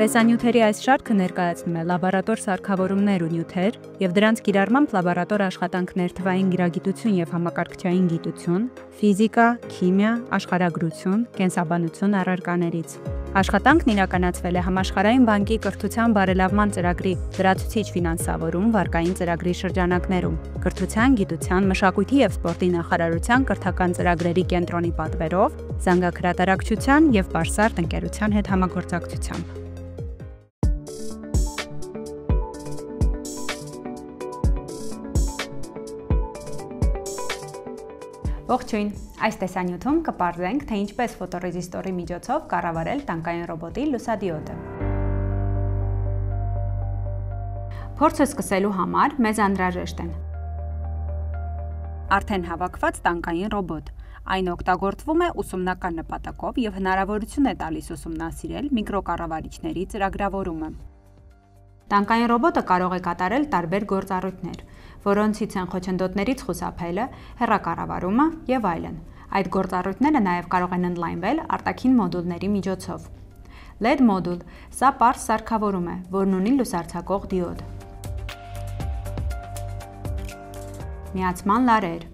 Տեսանյութերի այս շարքը ներկայացնում է լաբորատոր սարքավորումներ ու նյութեր և դրանց կիրառմամբ լաբորատոր աշխատանքներ թվային գիրագիտություն և համակարգչային գիտություն, ֆիզիկա, քիմիա, աշխարհագրություն, կենսաբանություն առարկաներից։ Աշխատանքն իրականացվել է Համաշխարհային բանկի կրթության բարելավման ծրագրի լրացուցիչ ֆինանսավորում վարկային ծրագրի շրջանակներում, Կրթության, գիտության, մշակույթի և սպորտի նախարարության կրթական ծրագրերի կենտրոնի պատվերով, զանգահրատարակչության և Բարսարդ ընկերության հետ համագործակցությամբ։ Ողջույն, այս տեսանյութում կպարզենք, թե ինչպես ֆոտոռեզիստորի միջոցով կառավարել տանկային ռոբոտի լուսադիոդը։ Փորձը սկսելու համար մեզ անհրաժեշտ են արդեն հավաքված տանկային ռոբոտ։ Այն օգտագործվում է ուսումնական նպատակով և հնարավորություն է տալիս ուսումնասիրել միկրոկառավարիչների ծրագրավորումը։ Տանկային ռոբոտը կարող է կատարել տարբեր գործառույթներ, որոնցից են խոչընդոտներից խուսափելը, հեռակառավարումը և այլն։ Այդ գործառույթները նաև կարող են ընդլայնվել արտաքին մոդուլների միջոցով։ LED մոդուլ, սա պարզ սարքավորում է, որն ունի լուսարձակող դիոդ։ Միացման լարեր։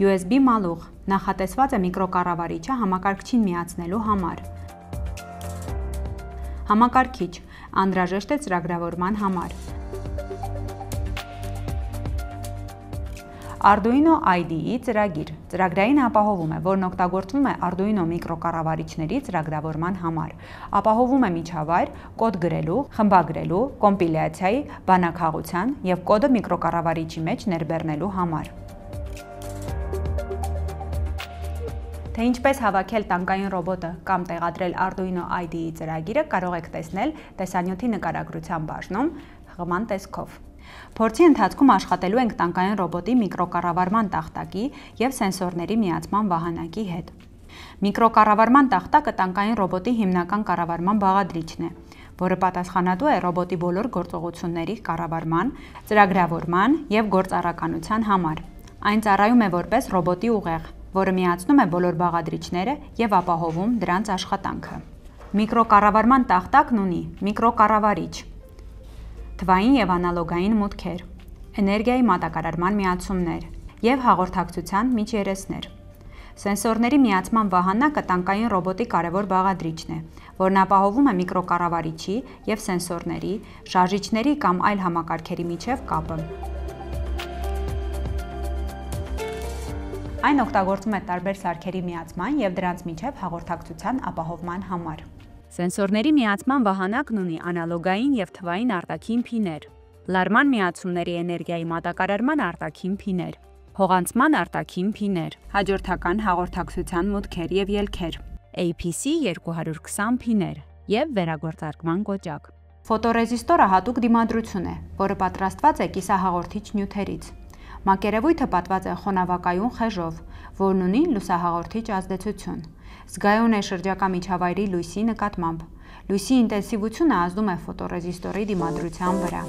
USB մալուղ, նախատեսված է միկրոկառավարիչը համակարգչին միացնելու համար։ Համակարգիչ, անհրաժեշտ է ծրագրավորման համար։ Arduino IDE ծրագիր, ծրագրային ապահովում է, որն օգտագործվում է Arduino միկրոկառավարիչների ծրագրավորման համար։ Ապահովում է միջավայր, կոդ գրելու, խմբագրելու, կոմպիլյացիայի, բանաքաղության և կոդը միկրոկառավարիչի մեջ ներբեռնելու համար։ Թե ինչպես հավաքել տանկային ռոբոտը կամ տեղադրել Arduino IDE ծրագիրը կարող եք տեսնել տեսանյութի նկարագրության բաժնում հղման տեսքով։ Փորձի ընթացքում աշխատելու ենք տանկային ռոբոտի միկրոկառավարման տախտակի և սենսորների միացման վահանակի հետ։ Միկրոկառավարման տախտակը տանկային ռոբոտի հիմնական կառավարման բաղադրիչն է, որը պատասխանատու է ռոբոտի բոլոր գործողությունների կառավարման, ծրագրավորման և գործառականության համար։ Այն ծառայում է որպես ռոբոտի ուղեղ, որը միացնում է բոլոր բաղադրիչները և ապահովում դրանց աշխատանքը։ Միկրոկառավարման տախտակն ունի միկրոկառավարիչ, թվային և անալոգային մուտքեր, էներգիայի մատակարարման միացումներ և հաղորդակցության միջերեսներ։ Սենսորների միացման վահանակը տանկային ռոբոտի կարևոր բաղադրիչն է, որն ապահովում է միկրոկառավարիչի և սենսորների, շարժիչների կամ այլ համակարգերի միջև կապը։ Այն օգտագործվում է տարբեր սարքերի միացման և դրանց միջև հաղորդակցության ապահովման համար։ Սենսորների միացման վահանակն ունի անալոգային և թվային արտաքին փիներ, լարման միացումների էներգիայի մատակարարման արտաքին փիներ, հողանցման արտաքին փիներ, հաջորդական հաղորդակցության մուտքեր և ելքեր, APC 220 փիներ և վերագործարկման կոճակ։ Ֆոտոռեզիստորը հատուկ դիմադրություն է, որը պատրաստված է կիսահաղորդիչ նյութերից։ Մակերևույթը պատված է խոնավակայուն խեժով, որն ունի լուսահաղորդիչ ազդեցություն։ Զգայուն է շրջակա միջավայրի լույսի նկատմամբ։ Լույսի ինտենսիվությունը ազդում է ֆոտոռեզիստորի դիմադրության վրա։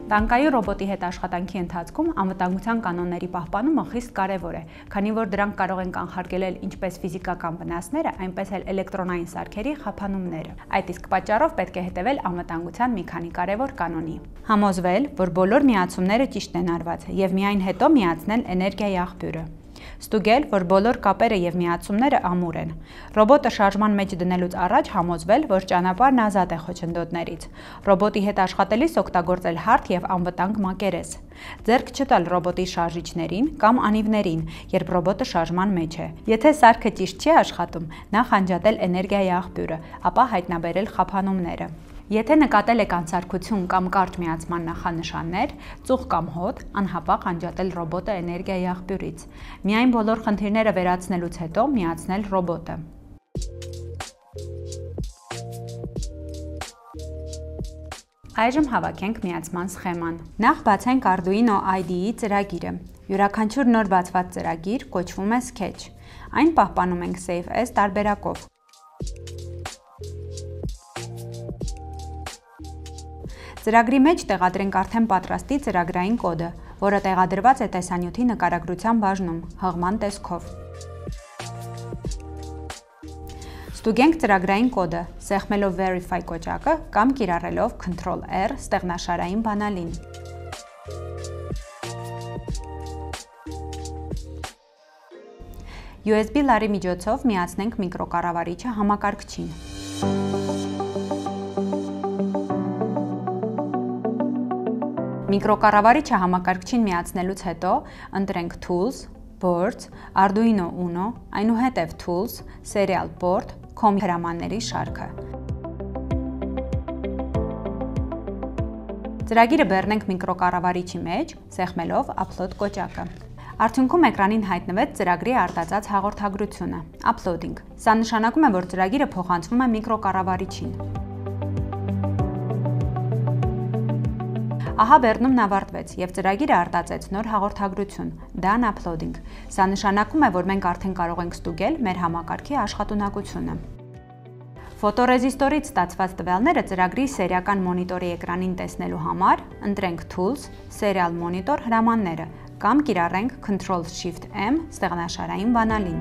Տանկային ռոբոտի հետ աշխատանքի ընթացքում անվտանգության կանոնների պահպանումը խիստ կարևոր է, քանի որ դրանք կարող են կանխարգելել ինչպես ֆիզիկական վնասները, այնպես էլ էլեկտրոնային սարքերի խափանումները։ Այդ իսկ պատճառով պետք է հետևել անվտանգության մի քանի կարևոր կանոնի։ Համոզվել, որ բոլոր միացումները ճիշտ են արված և միայն հետո միացնել էներգիայի աղբյուրը։ Ստուգել, որ բոլոր կապերը և միացումները ամուր են։ Ռոբոտը շարժման մեջ դնելուց առաջ համոզվել, որ ճանապարհն ազատ է խոչընդոտներից։ Ռոբոտի հետ աշխատելիս օգտագործել հարթ և անվտանգ մակերես։ Ձեռք չտալ ռոբոտի շարժիչներին կամ անիվներին, երբ ռոբոտը շարժման մեջ է։ Եթե սարքը ճիշտ չի աշխատում, նախ անջատել էներգիայի աղբյուրը, ապա հայտնաբերել խափանումները։ Եթե նկատել եք անսարքություն կամ կարճ միացման նախանշաններ, ծուխ կամ հոտ, անհապաղ անջատել ռոբոտը էներգիայի աղբյուրից։ Միայն բոլոր խնդիրները վերացնելուց հետո միացնել ռոբոտը։ Այժմ հավաքենք միացման սխեման։ Նախ բացենք Arduino IDE ծրագիրը։ Յուրաքանչյուր նոր բացված ծրագիր կոչվում է Sketch։ Այն պահպանում ենք Save As տարբերակով։ Ծրագրի մեջ տեղադրենք արդեն պատրաստի ծրագրային կոդը, որը տեղադրված է տեսանյութի նկարագրության բաժնում, հղման տեսքով։ Ստուգենք ծրագրային կոդը, սեղմելով Verify կոճակը կամ կիրառելով Ctrl+R ստեղնաշարային բանալին։ USB լարի միջոցով միացնենք միկրոկառավարիչը համակարգչին։ Միկրոկառավարիչը համակարգչին միացնելուց հետո ընտրենք Tools, Boards, Arduino Uno, այնուհետև Tools, Serial Port, COM հրամանների շարքը։ Ծրագիրը բեռնենք միկրոկառավարիչի մեջ, սեղմելով Upload կոճակը։ Արդյունքում էկրանին հայտնվեց ծրագրի արտածած հաղորդագրությունը, Uploading։ Սա նշանակում է, որ ծրագիրը փոխանցվում է միկրոկառավարիչին։ Ահա բեռնումն ավարտվեց և ծրագիրը արտածեց նոր հաղորդագրություն, Done Uploading։ Սա նշանակում է, որ մենք արդեն կարող ենք ստուգել մեր համակարգի աշխատունակությունը։ Ֆոտոռեզիստորից ստացված տվյալները ծրագրի սերիական մոնիտորի էկրանին տեսնելու համար ընտրենք Tools, Serial Monitor հրամանները կամ կիրառենք Ctrl+Shift+M ստեղնաշարային բանալին։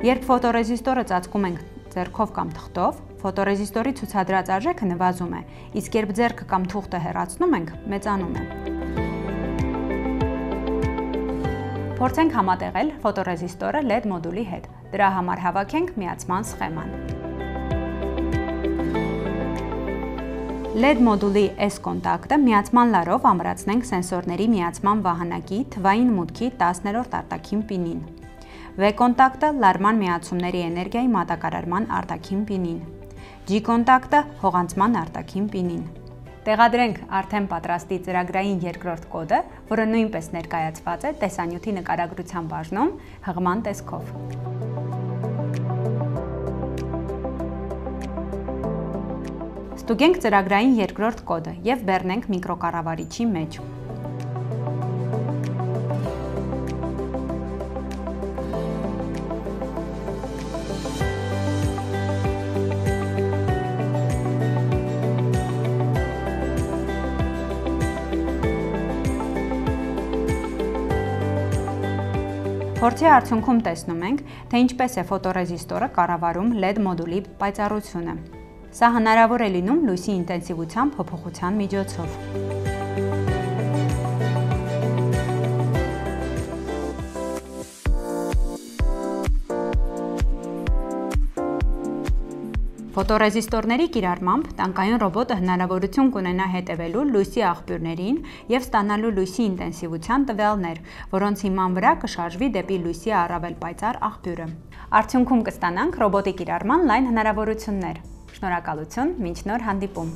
Երբ ֆոտոռեզիստորը ծածկում ենք ձեռքով կամ թղթով, ֆոտոռեզիստորի ցուցադրած արժեքը նվազում է, իսկ երբ ձեռքը կամ թուղթը հեռացնում ենք, մեծանում է։ Փորձենք համատեղել ֆոտոռեզիստորը LED մոդուլի հետ։ Դրա համար հավաքենք միացման սխեման։ LED մոդուլի S կոնտակտը միացման լարով ամրացնենք սենսորների միացման վահանակի թվային մուտքի 10-րդ արտաքին պինին։ V կոնտակտը լարման միացումների էներգիայի մատակարարման արտաքին պինին։ G կոնտակտը հողանցման արտաքին պինին։ Տեղադրենք արդեն պատրաստի ծրագրային երկրորդ կոդը, որը նույնպես ներկայացված է տեսանյութի նկարագրության բաժնում հղման տեսքով։ Ստուգենք ծրագրային երկրորդ կոդը և բեռնենք միկրոկառավարիչի մեջ։ Փորձի արդյունքում տեսնում ենք, թե ինչպես է ֆոտոռեզիստորը կառավարում LED մոդուլի պայծառությունը։ Սա հնարավոր է լինում լույսի ինտենսիվության փոփոխության միջոցով։ Ֆոտոռեզիստորների կիրառմամբ տանկային ռոբոտը հնարավորություն կունենա հետևելու լույսի աղբյուրներին և ստանալու լույսի ինտենսիվության տվյալներ, որոնց հիման վրա կշարժվի դեպի լույսի առավել պայծառ աղբյուրը։ Արդյունքում կստանանք ռոբոտի կիրառման լայն հնարավորություններ։ Շնորհակալություն, մինչ նոր հանդիպում։